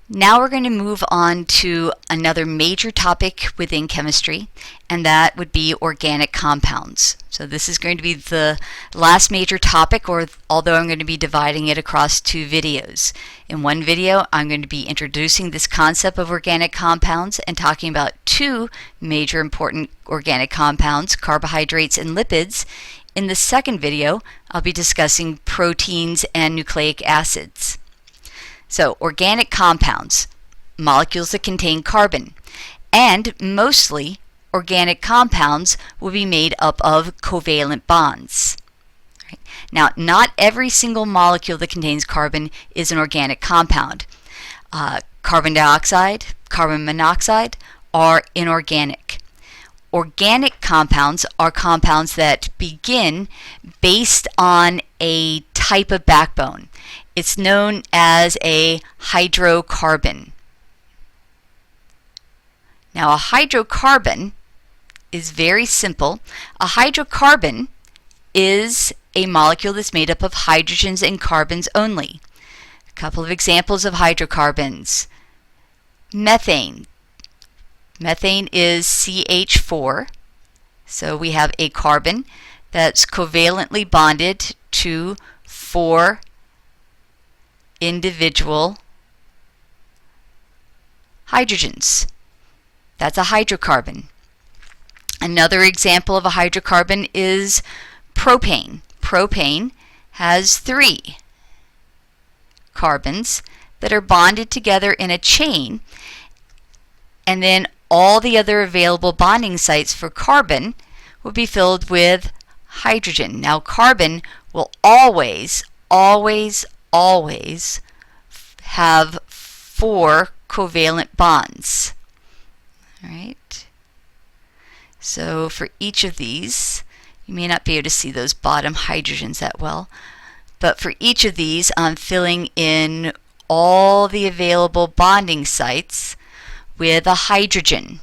Now we're going to move on to another major topic within chemistry, and that would be organic compounds. So this is going to be the last major topic, although I'm going to be dividing it across two videos. In one video, I'm going to be introducing this concept of organic compounds and talking about two major important organic compounds, carbohydrates and lipids. In the second video, I'll be discussing proteins and nucleic acids. So, organic compounds, molecules that contain carbon, and mostly organic compounds will be made up of covalent bonds. Right. Now, not every single molecule that contains carbon is an organic compound. Carbon dioxide, carbon monoxide are inorganic. Organic compounds are compounds that begin based on a type of backbone. It's known as a hydrocarbon. Now, a hydrocarbon is very simple. A hydrocarbon is a molecule that's made up of hydrogens and carbons only. A couple of examples of hydrocarbons. Methane. Methane is CH4. So we have a carbon that's covalently bonded to 4 individual hydrogens. That's a hydrocarbon. Another example of a hydrocarbon is propane. Propane has 3 carbons that are bonded together in a chain, and then all the other available bonding sites for carbon will be filled with hydrogen. Now, carbon will always have 4 covalent bonds. All right. So for each of these, you may not be able to see those bottom hydrogens that well, but for each of these, I'm filling in all the available bonding sites with a hydrogen.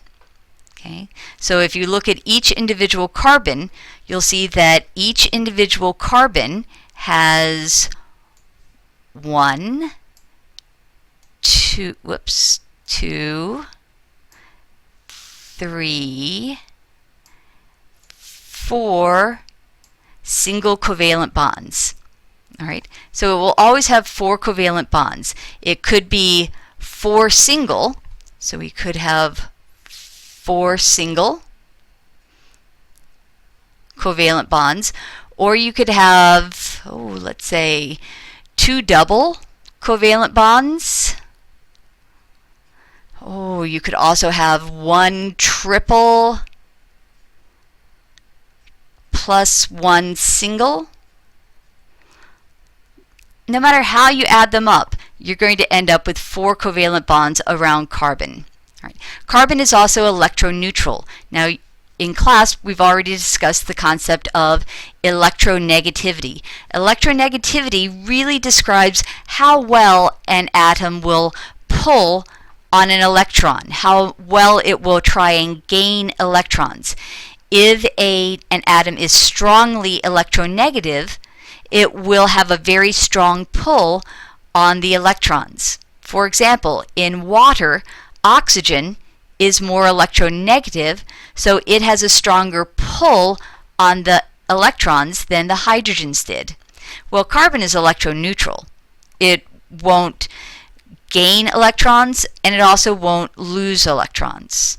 Okay. So if you look at each individual carbon, you'll see that each individual carbon has 2, 3, 4 single covalent bonds. All right, so it will always have 4 covalent bonds. It could be 4 single, so we could have 4 single covalent bonds, or you could have, let's say, 2 double covalent bonds. You could also have 1 triple plus 1 single. No matter how you add them up, you're going to end up with 4 covalent bonds around carbon. All right. Carbon is also electroneutral. Now, in class, we've already discussed the concept of electronegativity. Electronegativity really describes how well an atom will pull on an electron, how well it will try and gain electrons. If an atom is strongly electronegative, it will have a very strong pull on the electrons. For example, in water, oxygen is more electronegative, so it has a stronger pull on the electrons than the hydrogens did. Well, carbon is electroneutral. It won't gain electrons, and it also won't lose electrons.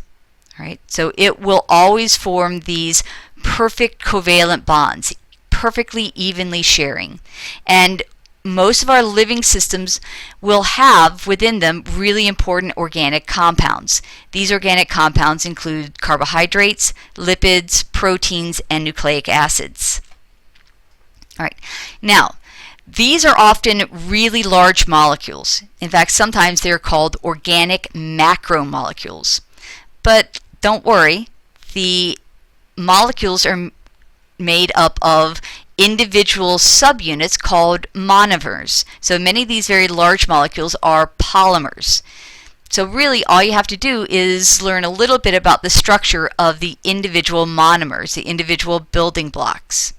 All right? So it will always form these perfect covalent bonds, perfectly evenly sharing. And most of our living systems will have within them really important organic compounds. These organic compounds include carbohydrates, lipids, proteins, and nucleic acids. All right. Now, these are often really large molecules. In fact, sometimes they're called organic macromolecules. But don't worry, the molecules are made up of individual subunits called monomers. So many of these very large molecules are polymers. So really all you have to do is learn a little bit about the structure of the individual monomers, the individual building blocks.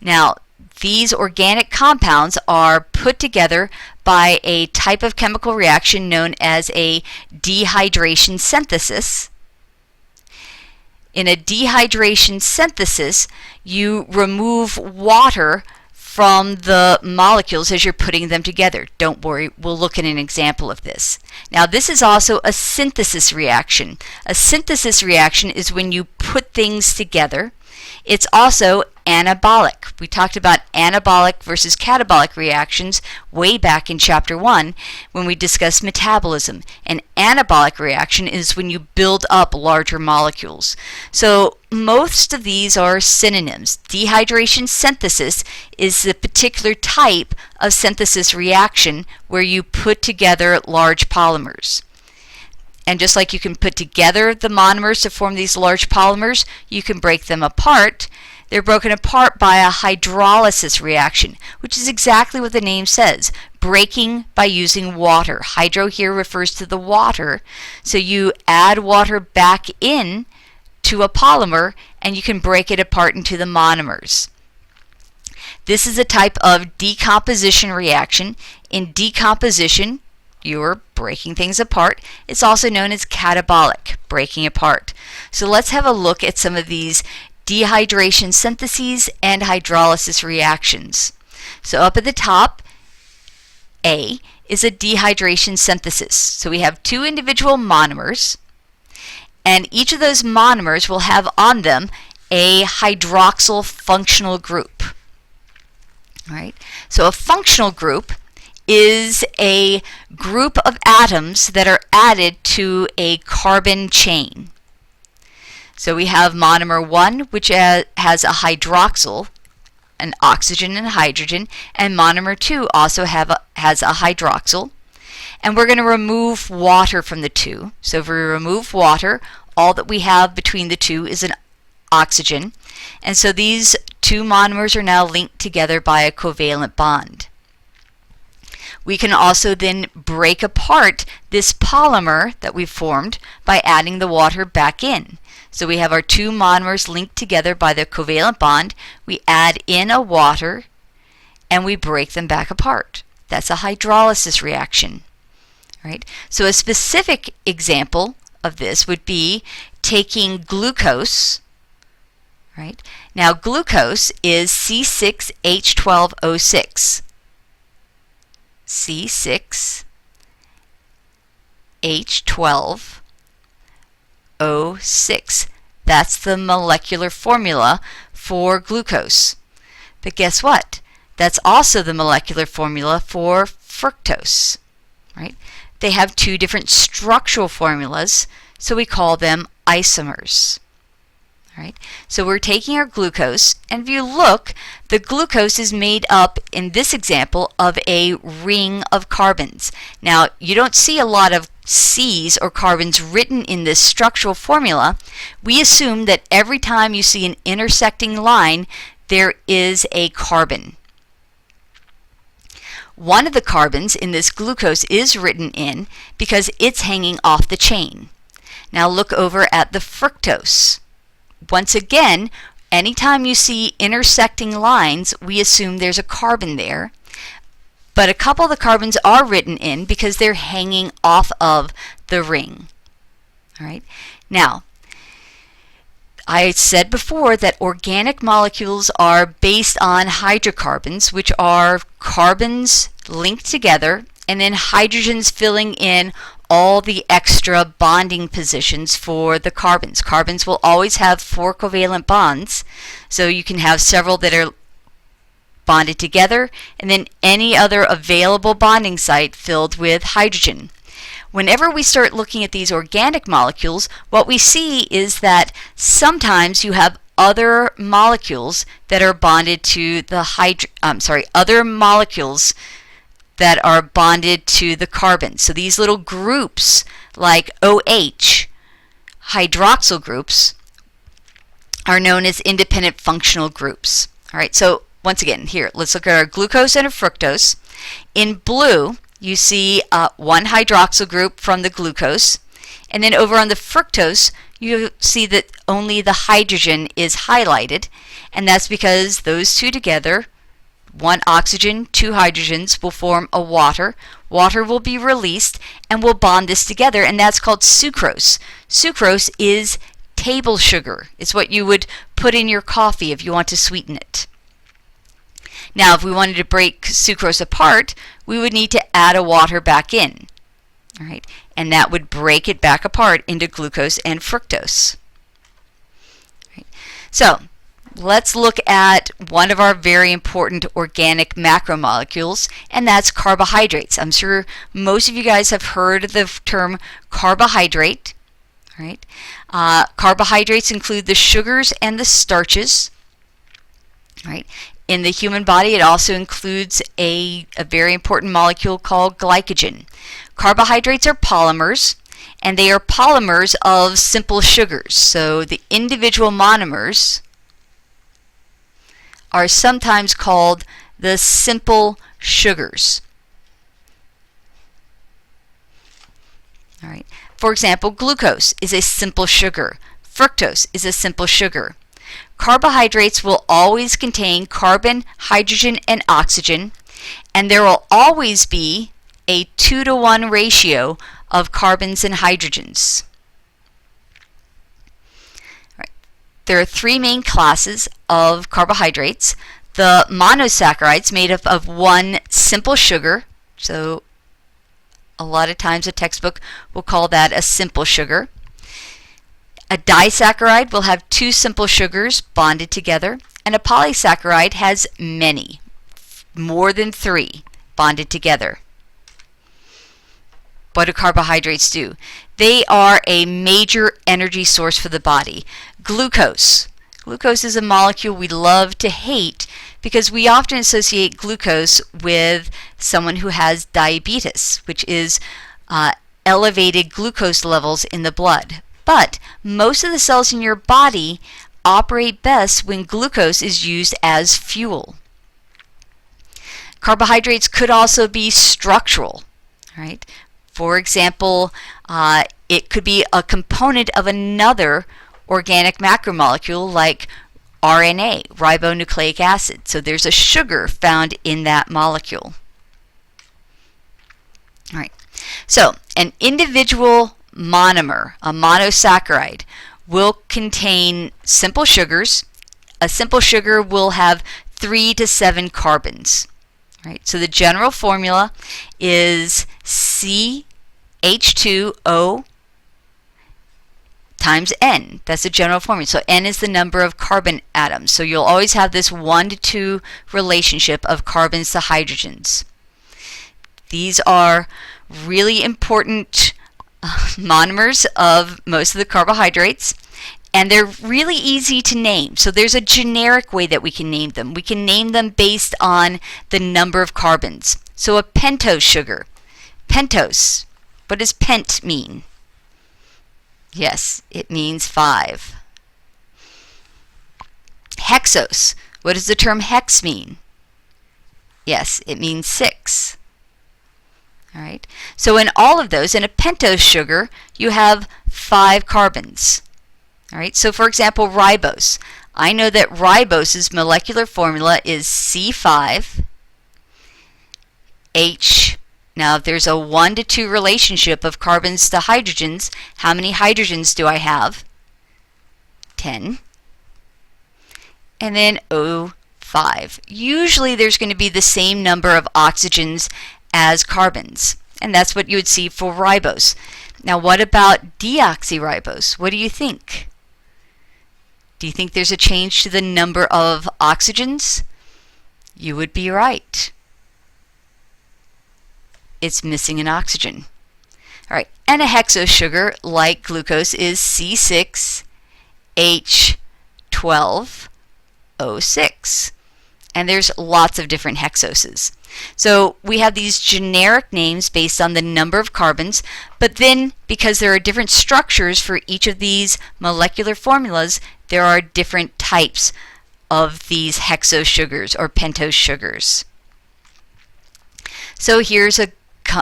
Now, These organic compounds are put together by a type of chemical reaction known as a dehydration synthesis. In a dehydration synthesis, you remove water from the molecules as you're putting them together. Don't worry, we'll look at an example of this. Now, this is also a synthesis reaction. A synthesis reaction is when you put things together. It's also anabolic. We talked about anabolic versus catabolic reactions way back in Chapter 1 when we discussed metabolism. An anabolic reaction is when you build up larger molecules. So most of these are synonyms. Dehydration synthesis is the particular type of synthesis reaction where you put together large polymers. And just like you can put together the monomers to form these large polymers, you can break them apart. They're broken apart by a hydrolysis reaction, which is exactly what the name says, breaking by using water. Hydro here refers to the water, so you add water back in to a polymer and you can break it apart into the monomers. This is a type of decomposition reaction. In decomposition, you're breaking things apart. It's also known as catabolic, breaking apart. So let's have a look at some of these dehydration syntheses and hydrolysis reactions. So up at the top, A is a dehydration synthesis. So we have two individual monomers, and each of those monomers will have on them a hydroxyl functional group. All right. So a functional group is a group of atoms that are added to a carbon chain. So we have monomer 1, which has a hydroxyl, an oxygen and hydrogen, and monomer 2 also has a hydroxyl. And we're going to remove water from the two. So if we remove water, all that we have between the two is an oxygen. And so these two monomers are now linked together by a covalent bond. We can also then break apart this polymer that we've formed by adding the water back in. So we have our two monomers linked together by the covalent bond. We add in a water and we break them back apart. That's a hydrolysis reaction. Right? So a specific example of this would be taking glucose. Right? Now glucose is C6H12O6. C6H12O6. That's the molecular formula for glucose. But guess what? That's also the molecular formula for fructose. Right? They have two different structural formulas, so we call them isomers. Right? So we're taking our glucose, and if you look, the glucose is made up, in this example, of a ring of carbons. Now, you don't see a lot of C's or carbons written in this structural formula. We assume that every time you see an intersecting line, there is a carbon. One of the carbons in this glucose is written in because it's hanging off the chain. Now look over at the fructose. Once again, anytime you see intersecting lines, we assume there's a carbon there. But a couple of the carbons are written in because they're hanging off of the ring. All right. Now, I said before that organic molecules are based on hydrocarbons, which are carbons linked together and then hydrogens filling in all the extra bonding positions for the carbons. Carbons will always have 4 covalent bonds, so you can have several that are bonded together and then any other available bonding site filled with hydrogen. Whenever we start looking at these organic molecules, what we see is that sometimes you have other molecules that are bonded to the other molecules that are bonded to the carbon. So these little groups like OH, hydroxyl groups, are known as independent functional groups. All right, so once again, here, let's look at our glucose and our fructose. In blue, you see one hydroxyl group from the glucose, and then over on the fructose, you see that only the hydrogen is highlighted, and that's because those two together one oxygen, two hydrogens will form a water. Water will be released and will bond this together, and that's called sucrose. Sucrose is table sugar. It's what you would put in your coffee if you want to sweeten it. Now, if we wanted to break sucrose apart, we would need to add a water back in. All right, and that would break it back apart into glucose and fructose. All right. So, let's look at one of our very important organic macromolecules, and that's carbohydrates. I'm sure most of you guys have heard the term carbohydrate. Right? Carbohydrates include the sugars and the starches. Right? In the human body, it also includes a very important molecule called glycogen. Carbohydrates are polymers, and they are polymers of simple sugars. So the individual monomers are sometimes called the simple sugars. All right. For example, glucose is a simple sugar. Fructose is a simple sugar. Carbohydrates will always contain carbon, hydrogen, and oxygen, and there will always be a 2-to-1 ratio of carbons and hydrogens. Right. There are three main classes of carbohydrates. The monosaccharides, made up of one simple sugar, so a lot of times a textbook will call that a simple sugar. A disaccharide will have two simple sugars bonded together, and a polysaccharide has many, more than three, bonded together. What do carbohydrates do? They are a major energy source for the body. Glucose. Glucose is a molecule we love to hate because we often associate glucose with someone who has diabetes, which is elevated glucose levels in the blood. But most of the cells in your body operate best when glucose is used as fuel. Carbohydrates could also be structural, right? For example, it could be a component of another organic macromolecule like RNA, ribonucleic acid. So there's a sugar found in that molecule. All right. So an individual monomer, a monosaccharide, will contain simple sugars. A simple sugar will have 3 to 7 carbons. Right? So the general formula is CH2O times N. That's the general formula. So N is the number of carbon atoms. So you'll always have this 1-to-2 relationship of carbons to hydrogens. These are really important monomers of most of the carbohydrates, and they're really easy to name. So there's a generic way that we can name them. We can name them based on the number of carbons. So a pentose sugar. Pentose. What does pent mean? Yes, it means 5. Hexose. What does the term hex mean? Yes, it means 6. All right. So in all of those, in a pentose sugar, you have 5 carbons. All right. So for example, ribose. I know that ribose's molecular formula is C5H. Now, if there's a 1-to-2 relationship of carbons to hydrogens, how many hydrogens do I have? 10. And then O5. Usually there's going to be the same number of oxygens as carbons, and that's what you would see for ribose. Now, what about deoxyribose? What do you think? Do you think there's a change to the number of oxygens? You would be right. It's missing an oxygen. All right, and a hexose sugar like glucose is C6H12O6. And there's lots of different hexoses. So we have these generic names based on the number of carbons, but then because there are different structures for each of these molecular formulas, there are different types of these hexose sugars or pentose sugars. So here's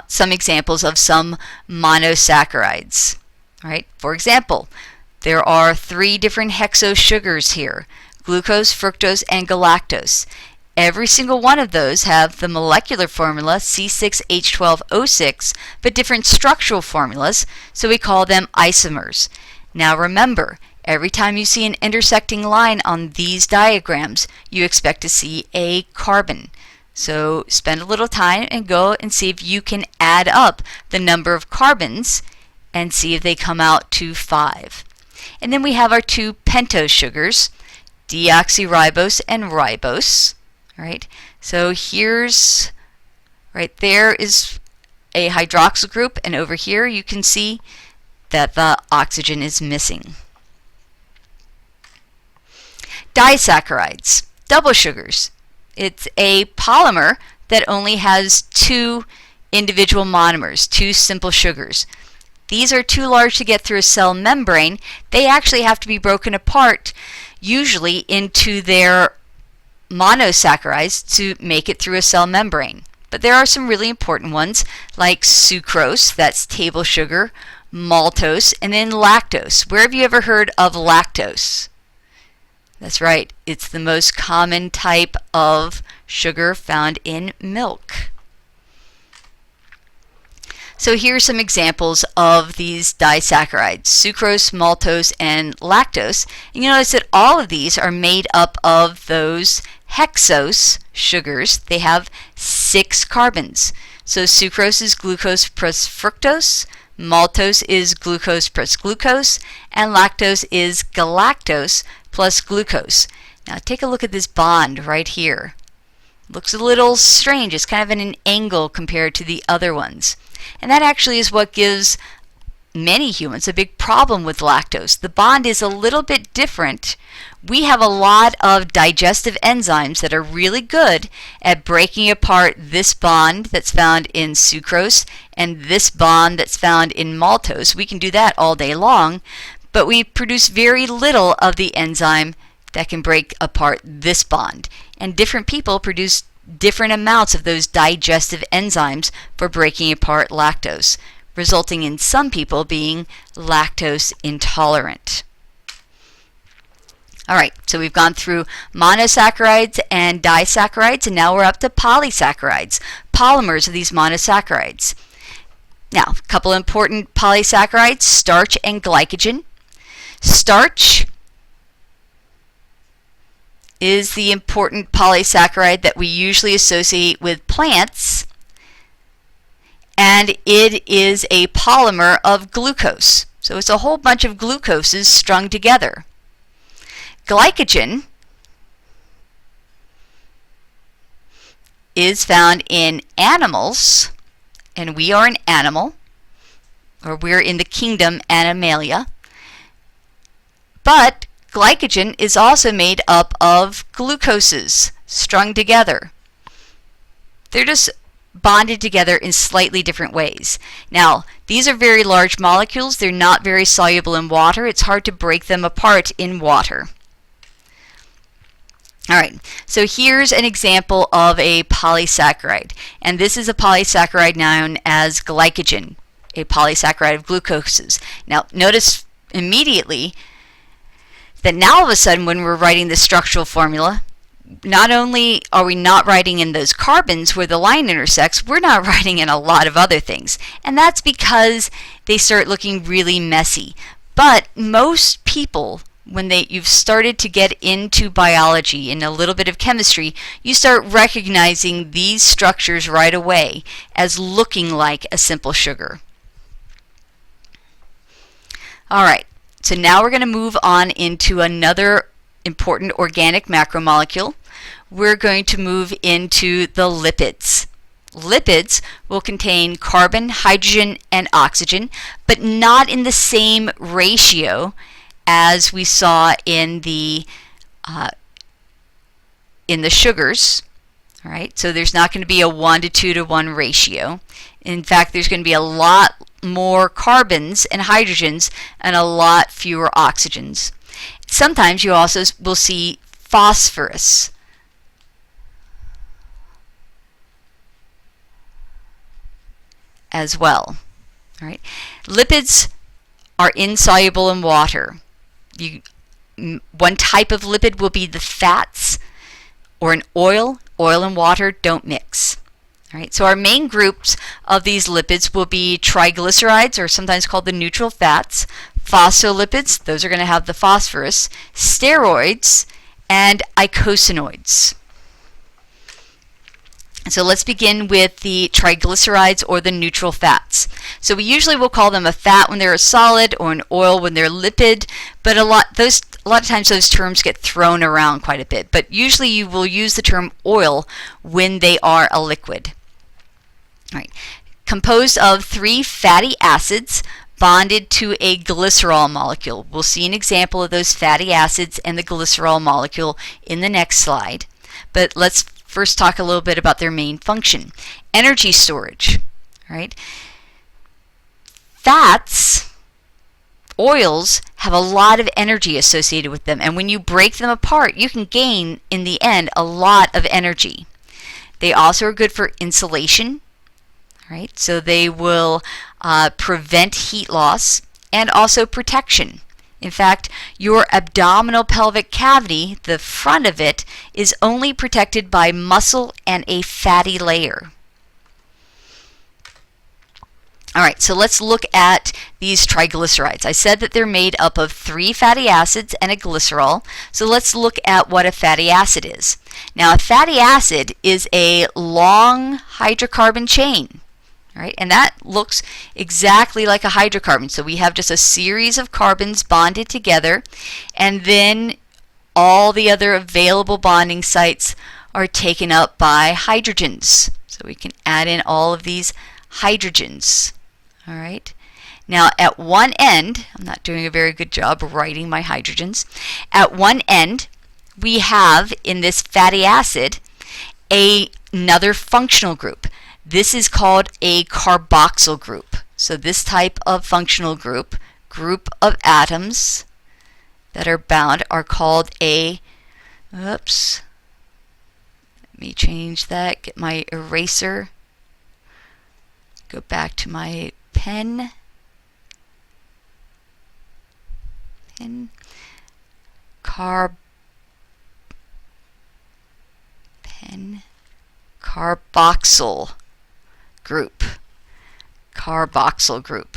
some examples of some monosaccharides. All right? For example, there are 3 different hexose sugars here: glucose, fructose, and galactose. Every single one of those have the molecular formula C6H12O6, but different structural formulas, so we call them isomers. Now remember, every time you see an intersecting line on these diagrams, you expect to see a carbon. So spend a little time and go and see if you can add up the number of carbons and see if they come out to 5. And then we have our two pentose sugars, deoxyribose and ribose. Right? So here's, right there is a hydroxyl group, and over here you can see that the oxygen is missing. Disaccharides, double sugars. It's a polymer that only has two individual monomers, two simple sugars. These are too large to get through a cell membrane. They actually have to be broken apart, usually into their monosaccharides, to make it through a cell membrane. But there are some really important ones like sucrose, that's table sugar, maltose, and then lactose. Where have you ever heard of lactose? That's right, it's the most common type of sugar found in milk. So here are some examples of these disaccharides, sucrose, maltose, and lactose. And you notice that all of these are made up of those hexose sugars. They have 6 carbons. So sucrose is glucose plus fructose, maltose is glucose plus glucose, and lactose is galactose plus glucose. Now take a look at this bond right here. Looks a little strange. It's kind of at an angle compared to the other ones. And that actually is what gives many humans a big problem with lactose. The bond is a little bit different. We have a lot of digestive enzymes that are really good at breaking apart this bond that's found in sucrose and this bond that's found in maltose. We can do that all day long, but we produce very little of the enzyme that can break apart this bond. And different people produce different amounts of those digestive enzymes for breaking apart lactose, resulting in some people being lactose intolerant. All right, so we've gone through monosaccharides and disaccharides, and now we're up to polysaccharides, polymers of these monosaccharides. Now, a couple important polysaccharides, starch and glycogen. Starch is the important polysaccharide that we usually associate with plants, and it is a polymer of glucose. So it's a whole bunch of glucoses strung together. Glycogen is found in animals, and we are an animal, or we're in the kingdom Animalia, but glycogen is also made up of glucoses strung together. They're just bonded together in slightly different ways. Now, these are very large molecules. They're not very soluble in water. It's hard to break them apart in water. All right, so here's an example of a polysaccharide. And this is a polysaccharide known as glycogen, a polysaccharide of glucoses. Now, notice immediately that now all of a sudden when we're writing the structural formula, not only are we not writing in those carbons where the line intersects, we're not writing in a lot of other things. And that's because they start looking really messy. But most people, when you've started to get into biology and a little bit of chemistry, you start recognizing these structures right away as looking like a simple sugar. All right. So now we're going to move on into another important organic macromolecule. We're going to move into the lipids. Lipids will contain carbon, hydrogen, and oxygen, but not in the same ratio as we saw in the sugars. All right, so there's not going to be a 1 to 2 to 1 ratio. In fact, there's going to be a lot more carbons and hydrogens and a lot fewer oxygens. Sometimes you also will see phosphorus. As well. All right. Lipids are insoluble in water. One type of lipid will be the fats or an oil. Oil and water don't mix. All right, so our main groups of these lipids will be triglycerides, or sometimes called the neutral fats, phospholipids, those are going to have the phosphorus, steroids, and eicosanoids. So let's begin with the triglycerides or the neutral fats. So we usually will call them a fat when they're a solid or an oil when they're lipid, but a lot of times those terms get thrown around quite a bit. But usually you will use the term oil when they are a liquid. All right. Composed of 3 fatty acids bonded to a glycerol molecule. We'll see an example of those fatty acids and the glycerol molecule in the next slide. But let's first talk a little bit about their main function. Energy storage. All right. Fats, oils, have a lot of energy associated with them, and when you break them apart, you can gain, in the end, a lot of energy. They also are good for insulation. All right, so they will prevent heat loss and also protection. In fact, your abdominal pelvic cavity, the front of it, is only protected by muscle and a fatty layer. All right, so let's look at these triglycerides. I said that they're made up of 3 fatty acids and a glycerol. So let's look at what a fatty acid is. Now, a fatty acid is a long hydrocarbon chain. All right, and that looks exactly like a hydrocarbon. So we have just a series of carbons bonded together, and then all the other available bonding sites are taken up by hydrogens. So we can add in all of these hydrogens. All right. Now at one end, I'm not doing a very good job writing my hydrogens. At one end, we have in this fatty acid another functional group. This is called a carboxyl group. So this type of functional group of atoms that are bound are called a, oops, let me change that, get my eraser, go back to my pen, carboxyl group. Carboxyl group.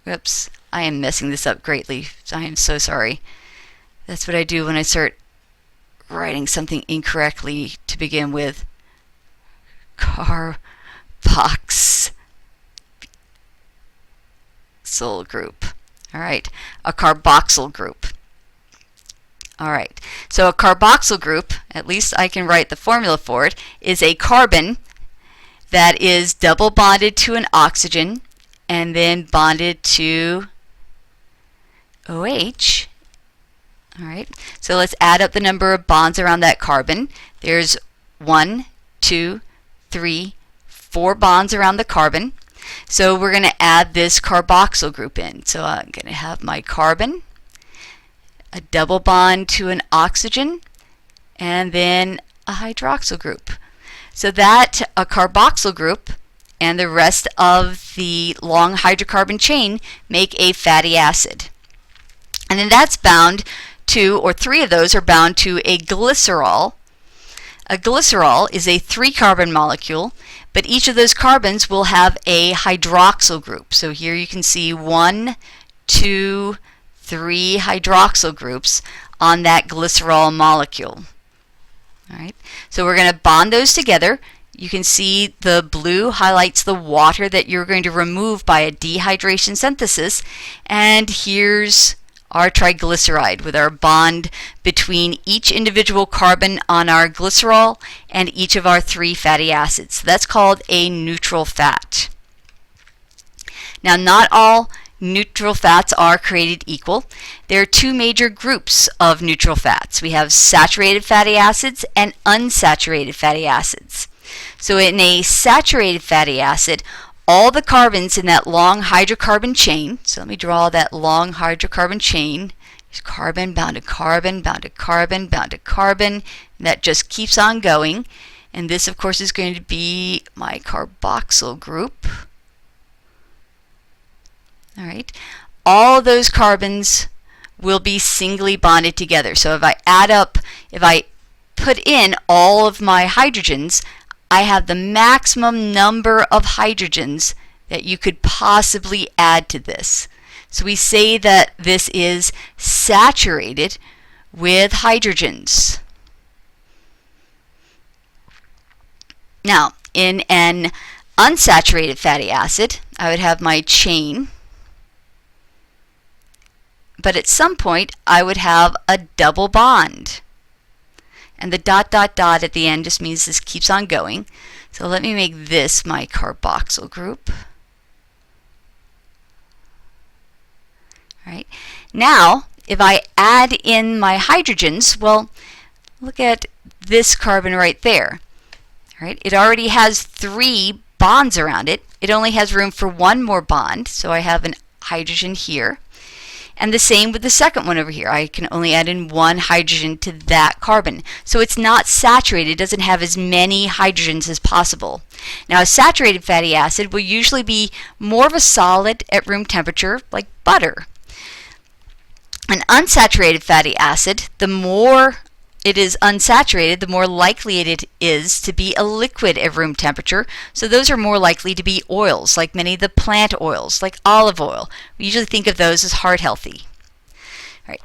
Whoops, I am messing this up greatly. I am so sorry. That's what I do when I start writing something incorrectly to begin with. Carboxyl group. All right, a carboxyl group. All right, so a carboxyl group, at least I can write the formula for it, is a carbon that is double bonded to an oxygen and then bonded to OH. All right, so let's add up the number of bonds around that carbon. There's 1, 2, 3, 4 bonds around the carbon. So we're going to add this carboxyl group in. So I'm going to have my carbon, a double bond to an oxygen, and then a hydroxyl group. So that a carboxyl group and the rest of the long hydrocarbon chain make a fatty acid. And then that's bound to, or 3 of those are bound to a glycerol. A glycerol is a 3-carbon molecule, but each of those carbons will have a hydroxyl group. So here you can see 1, 2, 3 hydroxyl groups on that glycerol molecule. All right, so we're going to bond those together. You can see the blue highlights the water that you're going to remove by a dehydration synthesis, and here's our triglyceride with our bond between each individual carbon on our glycerol and each of our 3 fatty acids. That's called a neutral fat. Now, not all neutral fats are created equal. There are 2 major groups of neutral fats. We have saturated fatty acids and unsaturated fatty acids. So in a saturated fatty acid, all the carbons in that long hydrocarbon chain, so let me draw that long hydrocarbon chain, there's carbon bound to carbon, bound to carbon, bound to carbon, and that just keeps on going. And this, of course, is going to be my carboxyl group. All right, all of those carbons will be singly bonded together. So if I put in all of my hydrogens, I have the maximum number of hydrogens that you could possibly add to this. So we say that this is saturated with hydrogens. Now, in an unsaturated fatty acid, I would have my chain, but at some point I would have a double bond. And the dot dot dot at the end just means this keeps on going. So let me make this my carboxyl group. All right. Now, if I add in my hydrogens, well, look at this carbon right there. All right. It already has 3 bonds around it. It only has room for 1 more bond, so I have an hydrogen here. And the same with the second one over here. I can only add in 1 hydrogen to that carbon. So it's not saturated. It doesn't have as many hydrogens as possible. Now, a saturated fatty acid will usually be more of a solid at room temperature, like butter. An unsaturated fatty acid, the more it is unsaturated, the more likely it is to be a liquid at room temperature. So those are more likely to be oils, like many of the plant oils, like olive oil. We usually think of those as heart healthy. All right.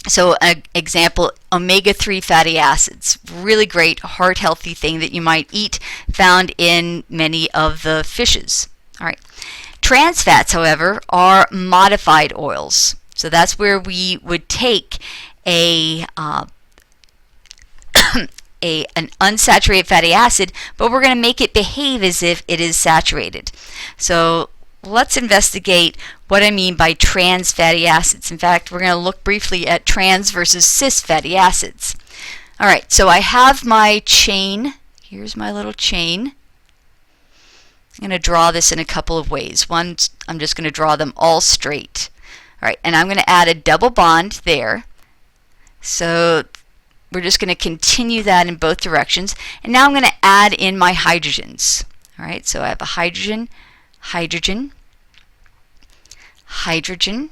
So an example, omega-3 fatty acids, really great heart healthy thing that you might eat, found in many of the fishes. All right. Trans fats, however, are modified oils. So that's where we would take an unsaturated fatty acid, but we're going to make it behave as if it is saturated. So let's investigate what I mean by trans fatty acids. In fact, we're going to look briefly at trans versus cis fatty acids. All right, so I have my chain. Here's my little chain. I'm going to draw this in a couple of ways. One, I'm just going to draw them all straight. All right, and I'm going to add a double bond there. So we're just going to continue that in both directions. And now I'm going to add in my hydrogens. All right, so I have a hydrogen, hydrogen, hydrogen,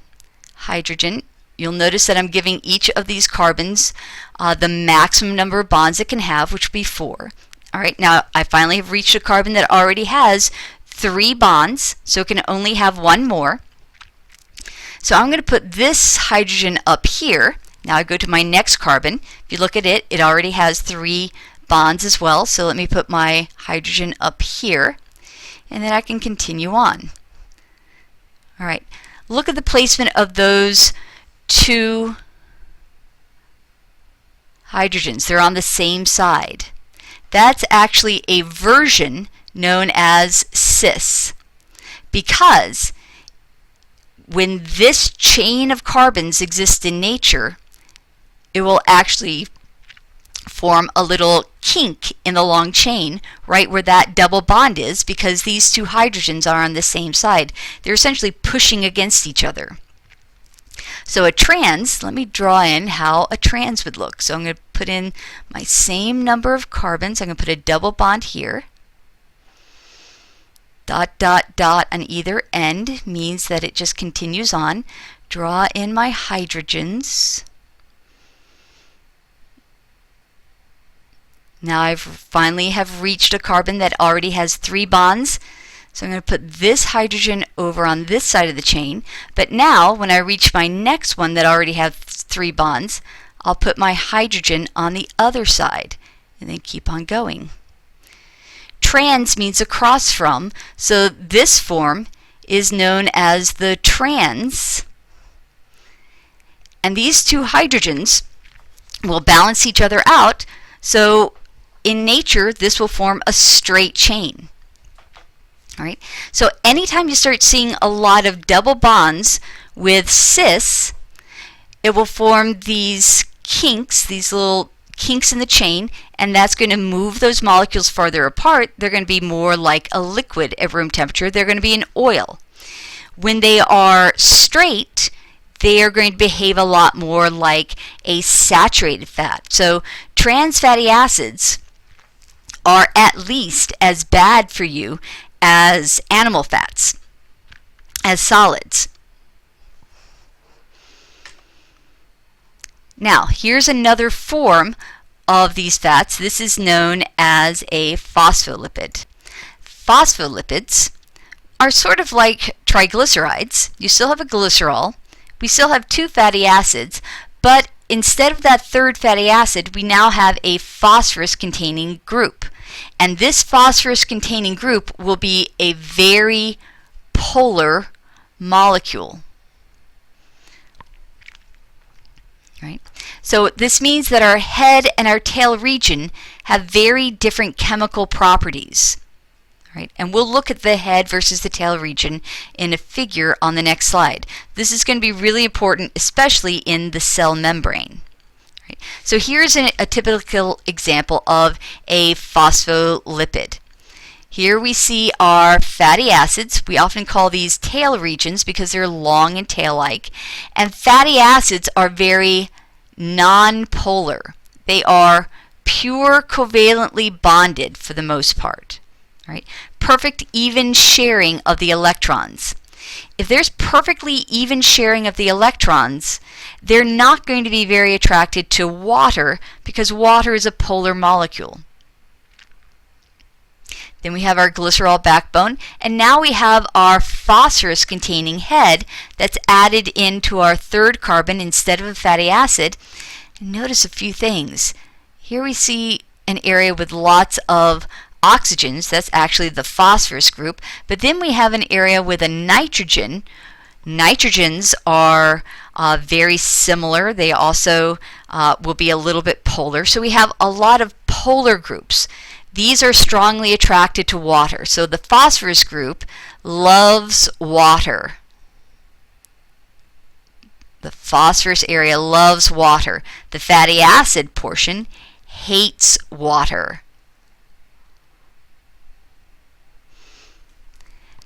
hydrogen. You'll notice that I'm giving each of these carbons the maximum number of bonds it can have, which would be 4. All right, now I finally have reached a carbon that already has 3 bonds, so it can only have 1 more. So I'm going to put this hydrogen up here. Now I go to my next carbon. If you look at it, it already has 3 bonds as well. So let me put my hydrogen up here, and then I can continue on. All right, look at the placement of those 2 hydrogens. They're on the same side. That's actually a version known as cis, because when this chain of carbons exists in nature, it will actually form a little kink in the long chain right where that double bond is, because these 2 hydrogens are on the same side. They're essentially pushing against each other. So a trans, let me draw in how a trans would look. So I'm going to put in my same number of carbons. I'm going to put a double bond here. Dot, dot, dot on either end means that it just continues on. Draw in my hydrogens. Now I finally have reached a carbon that already has 3 bonds. So I'm going to put this hydrogen over on this side of the chain. But now when I reach my next one that already has 3 bonds, I'll put my hydrogen on the other side and then keep on going. Trans means across from, so this form is known as the trans. And these 2 hydrogens will balance each other out, so in nature this will form a straight chain. All right. So anytime you start seeing a lot of double bonds with cis, it will form these kinks, these little kinks in the chain, and that's going to move those molecules farther apart. They're going to be more like a liquid at room temperature. They're going to be an oil. When they are straight, they are going to behave a lot more like a saturated fat. So trans fatty acids are at least as bad for you as animal fats, as solids. Now, here's another form of these fats. This is known as a phospholipid. Phospholipids are sort of like triglycerides. You still have a glycerol. We still have two fatty acids, but instead of that third fatty acid, we now have a phosphorus-containing group. And this phosphorus-containing group will be a very polar molecule. Right? So this means that our head and our tail region have very different chemical properties. Right? And we'll look at the head versus the tail region in a figure on the next slide. This is going to be really important, especially in the cell membrane. Right? So here's a typical example of a phospholipid. Here we see our fatty acids. We often call these tail regions because they're long and tail-like. And fatty acids are very non-polar. They are pure covalently bonded for the most part. Right? Perfect even sharing of the electrons. If there's perfectly even sharing of the electrons, they're not going to be very attracted to water because water is a polar molecule. Then we have our glycerol backbone, and now we have our phosphorus-containing head that's added into our third carbon instead of a fatty acid. And notice a few things. Here we see an area with lots of oxygens. That's actually the phosphorus group. But then we have an area with a nitrogen. Nitrogens are very similar. They also will be a little bit polar. So we have a lot of polar groups. These are strongly attracted to water. So the phosphorus group loves water. The phosphorus area loves water. The fatty acid portion hates water.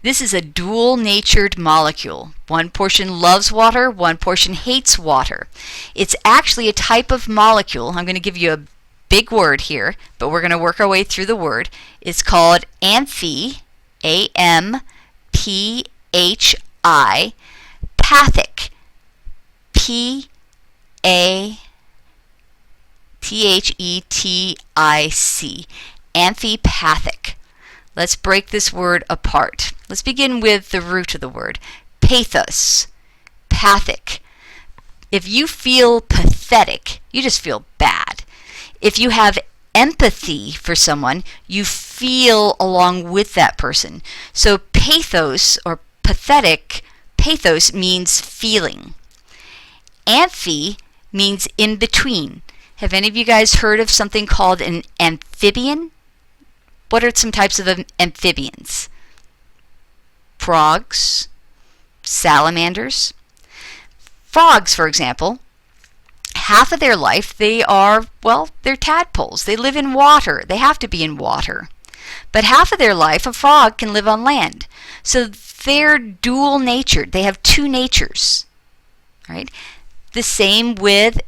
This is a dual-natured molecule. One portion loves water, one portion hates water. It's actually a type of molecule. I'm going to give you a big word here, but we're going to work our way through the word. It's called amphi, A-M-P-H-I, pathic, P-A-T-H-E-T-I-C, amphipathic. Let's break this word apart. Let's begin with the root of the word. Pathos, pathic. If you feel pathetic, you just feel bad. If you have empathy for someone, you feel along with that person. So pathos or pathetic, pathos means feeling. Amphi means in between. Have any of you guys heard of something called an amphibian? What are some types of amphibians? Frogs, salamanders. Frogs, for example, half of their life they're tadpoles. They live in water. They have to be in water. But half of their life, a frog can live on land. So they're dual-natured. They have two natures. Right? The same with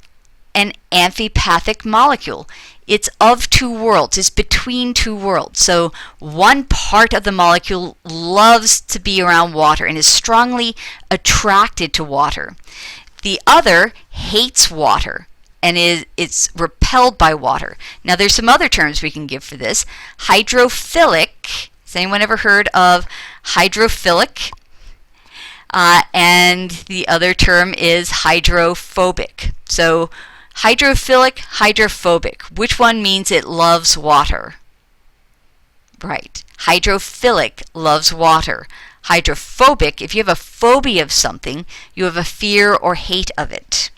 an amphipathic molecule. It's of two worlds. It's between two worlds. So one part of the molecule loves to be around water and is strongly attracted to water. The other hates water and it's repelled by water. Now there's some other terms we can give for this. Hydrophilic. Has anyone ever heard of hydrophilic? And the other term is hydrophobic. So hydrophilic, hydrophobic. Which one means it loves water? Right. Hydrophilic loves water. Hydrophobic, if you have a phobia of something, you have a fear or hate of it.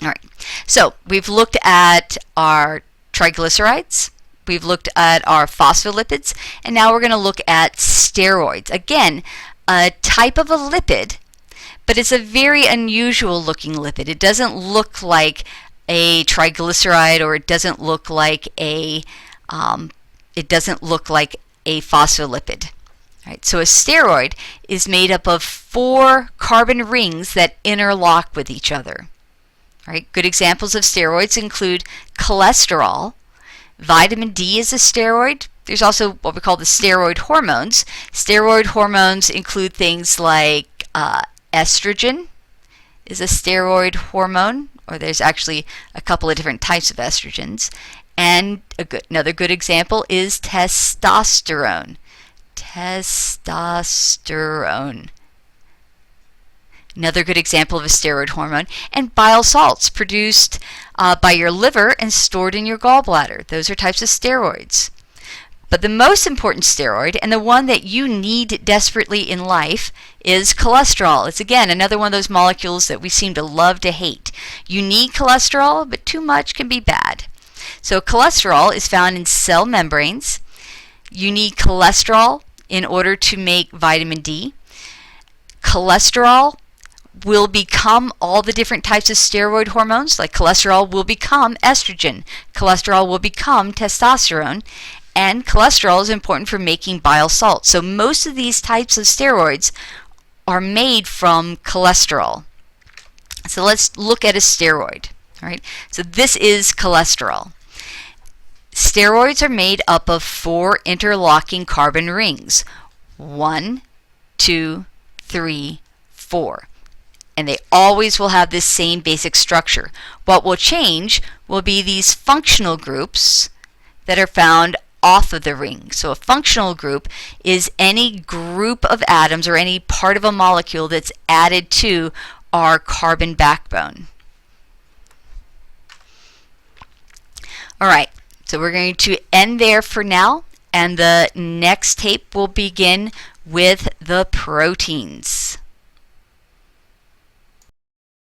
All right. So we've looked at our triglycerides. We've looked at our phospholipids. And now we're going to look at steroids. Again, a type of a lipid, but it's a very unusual looking lipid. It doesn't look like a triglyceride, or it doesn't look like a phospholipid. Right? So a steroid is made up of 4 carbon rings that interlock with each other. Right? Good examples of steroids include cholesterol. Vitamin D is a steroid. There's also what we call the steroid hormones. Steroid hormones include things like estrogen is a steroid hormone, or there's actually a couple of different types of estrogens. And another good example is testosterone. Testosterone. Another good example of a steroid hormone. And bile salts produced by your liver and stored in your gallbladder. Those are types of steroids. But the most important steroid, and the one that you need desperately in life, is cholesterol. It's again another one of those molecules that we seem to love to hate. You need cholesterol, but too much can be bad. So cholesterol is found in cell membranes. You need cholesterol in order to make vitamin D. Cholesterol will become all the different types of steroid hormones, like cholesterol will become estrogen. Cholesterol will become testosterone. And cholesterol is important for making bile salts. So most of these types of steroids are made from cholesterol. So let's look at a steroid. All right. So this is cholesterol. Steroids are made up of 4 interlocking carbon rings. 1, 2, 3, 4. And they always will have this same basic structure. What will change will be these functional groups that are found off of the ring. So a functional group is any group of atoms or any part of a molecule that's added to our carbon backbone. All right, so we're going to end there for now, and the next tape will begin with the proteins.